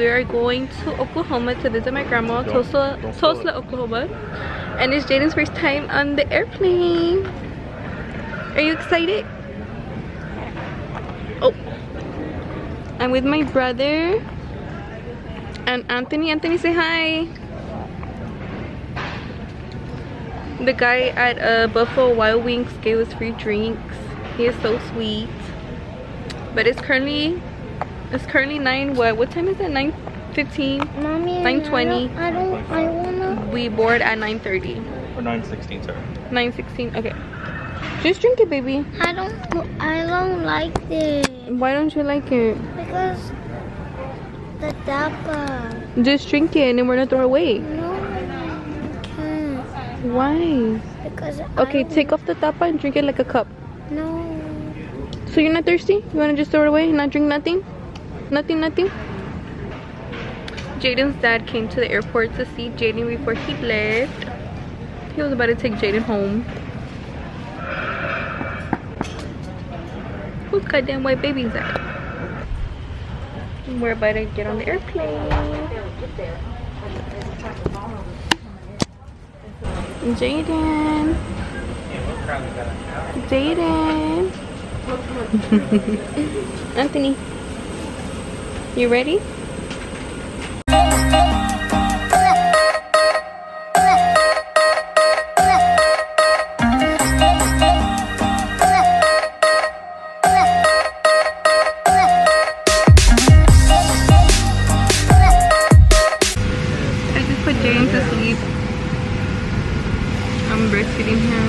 we are going to Oklahoma to visit my grandma, Tulsa, Oklahoma. And it's Jaden's first time on the airplane. Are you excited? Oh, I'm with my brother and Anthony. Anthony, say hi. The guy at Buffalo Wild Wings gave us free drinks. He is so sweet. But it's currently 9. What time is it? 9:15. Mommy, 9:20. I wanna. We board at 9:30. Or 9:16, sorry. 9:16. Okay. Just drink it, baby. I don't like it. Why don't you like it? Because the tapa. Just drink it and then we're gonna throw it away. No, I can't. Why? Because Okay, take off the tapa and drink it like a cup. No. So you're not thirsty? You wanna just throw it away and not drink nothing? Nothing? Jaden's dad came to the airport to see Jaden before he left. He was about to take Jaden home. Whose goddamn white baby is that? We're about to get on the airplane. Jaden. Anthony, you ready? I just put Jaden to sleep. I'm breastfeeding him.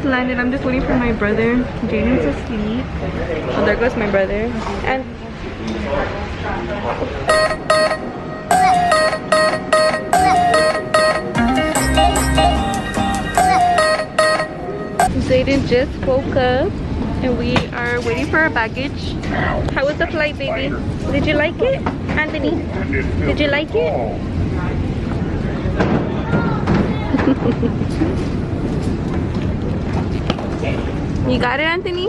Landed. I'm just waiting for my brother. Jaden's asleep. Oh, there goes my brother. And Jaden just woke up and we are waiting for our baggage. How was the flight, baby? Did you like it? Anthony, did you like it? You got it, Anthony?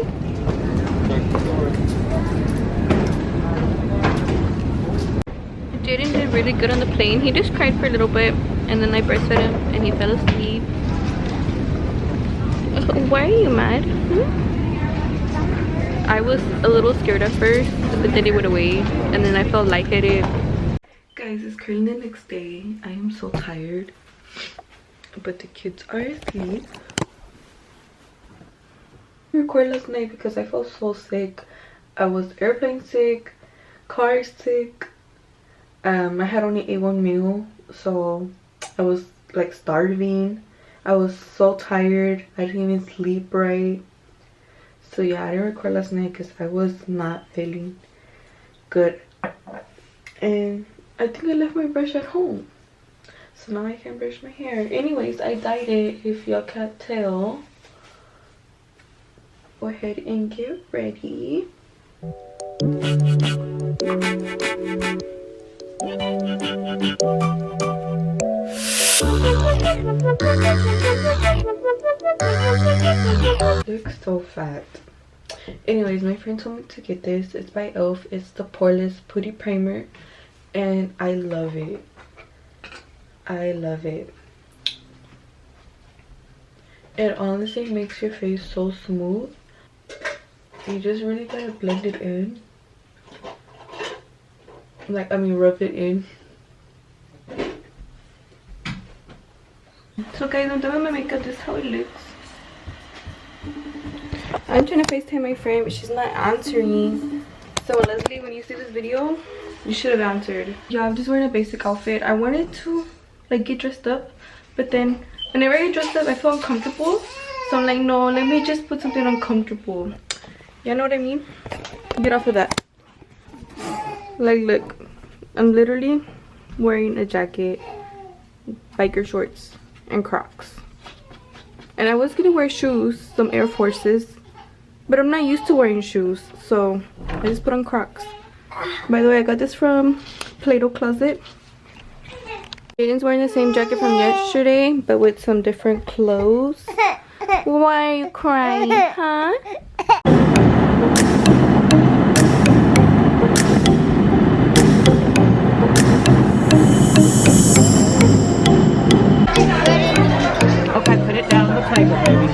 Jaden did really good on the plane. He just cried for a little bit and then I breastfed him and he fell asleep. Why are you mad? I was a little scared at first, but then it went away and then I felt lightheaded. Guys, it's currently the next day. I am so tired, but the kids are asleep. Record last night because I felt so sick. I was airplane sick, car sick. I had only ate one meal, so I was like starving. I was so tired. I didn't even sleep right. So yeah, I didn't record last night because I was not feeling good. And I think I left my brush at home, so now I can't brush my hair. Anyways, I dyed it, if y'all can't tell. Go ahead and get ready. Looks so fat. Anyways, my friend told me to get this. It's by e.l.f. It's the Poreless Putty Primer and I love it. I love it. It honestly makes your face so smooth. You just really gotta blend it in. Like, I mean, rub it in. So guys, I'm done with my makeup. This is how it looks. I'm trying to FaceTime my friend, but she's not answering. So Leslie, when you see this video, You should have answered. Yeah, I'm just wearing a basic outfit. I wanted to like get dressed up, but then whenever I get dressed up I feel uncomfortable, so I'm like, no, let me just put something uncomfortable. You know what I mean? Get off of that. Like, look, I'm literally wearing a jacket, biker shorts, and Crocs. And I was gonna wear shoes, some Air Forces, but I'm not used to wearing shoes, so I just put on Crocs. By the way, I got this from Play-Doh Closet. Jaden's wearing the same jacket from yesterday, but with some different clothes. Why are you crying, huh? Okay, put it down on the table, baby.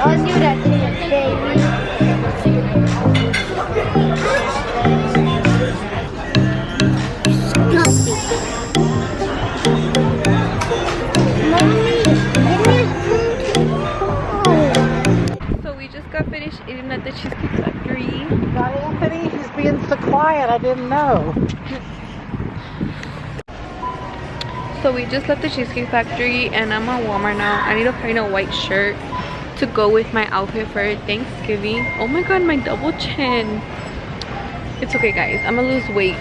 I'll do that to you, baby. So we just got finished eating at the Cheesecake Factory. Not Anthony, he's being so quiet, I didn't know. So we just left the Cheesecake Factory and I'm at Walmart now. I need to find a white shirt to go with my outfit for Thanksgiving. Oh my god, my double chin. It's okay guys, I'm gonna lose weight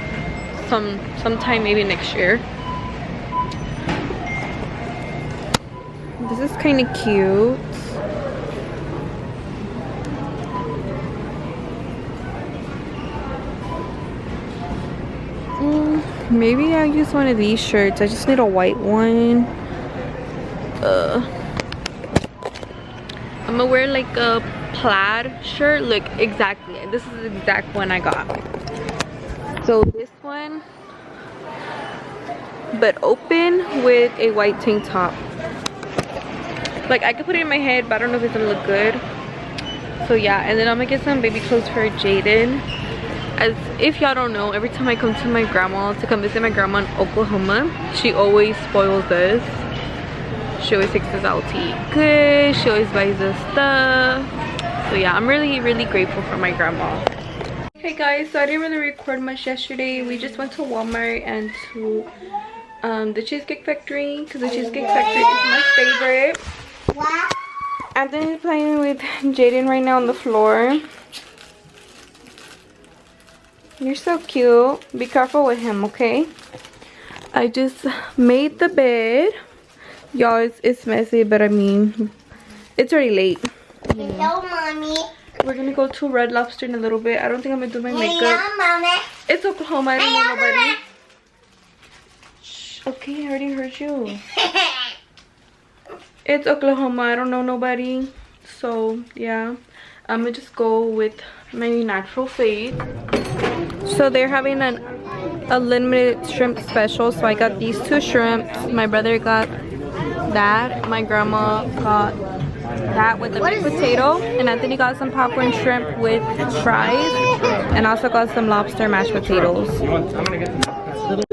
sometime maybe next year. This is kind of cute. Maybe I'll use one of these shirts. I just need a white one. I'm gonna wear like a plaid shirt. Look, exactly, this is the exact one I got. So this one, but open with a white tank top. Like I could put it in my head, but I don't know if it's gonna look good. So yeah, and then I'm gonna get some baby clothes for Jaden. As if y'all don't know, every time I come to my grandma to come visit my grandma in Oklahoma, she always spoils us. She always takes us out to eat good. She always buys us stuff. So yeah, I'm really grateful for my grandma. Hey guys, so I didn't really record much yesterday. We just went to Walmart and to the Cheesecake Factory, because the Cheesecake Factory is my favorite. Anthony's playing with Jaden right now on the floor. You're so cute. Be careful with him, okay? I just made the bed. Y'all, it's messy, but I mean, it's already late. Hello, Mommy. We're gonna go to Red Lobster in a little bit. I don't think I'm gonna do my makeup. Hello, Mommy. It's Oklahoma. I don't know nobody. Shh, okay, I already heard you. It's Oklahoma. I don't know nobody. So, yeah. I'm gonna just go with my natural fade. So they're having a limited shrimp special. So I got these 2 shrimps. My brother got that. My grandma got that with the baked potato. And Anthony got some popcorn shrimp with fries. And also got some lobster mashed potatoes. I'm gonna get the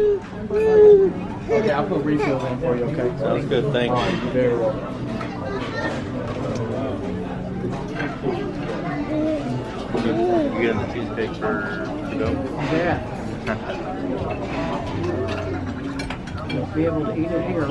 okay, I'll put refills in for you, okay? Sounds good, thanks. You're very welcome. You getting the cheesecake to go? Yeah. You'll be able to eat it here.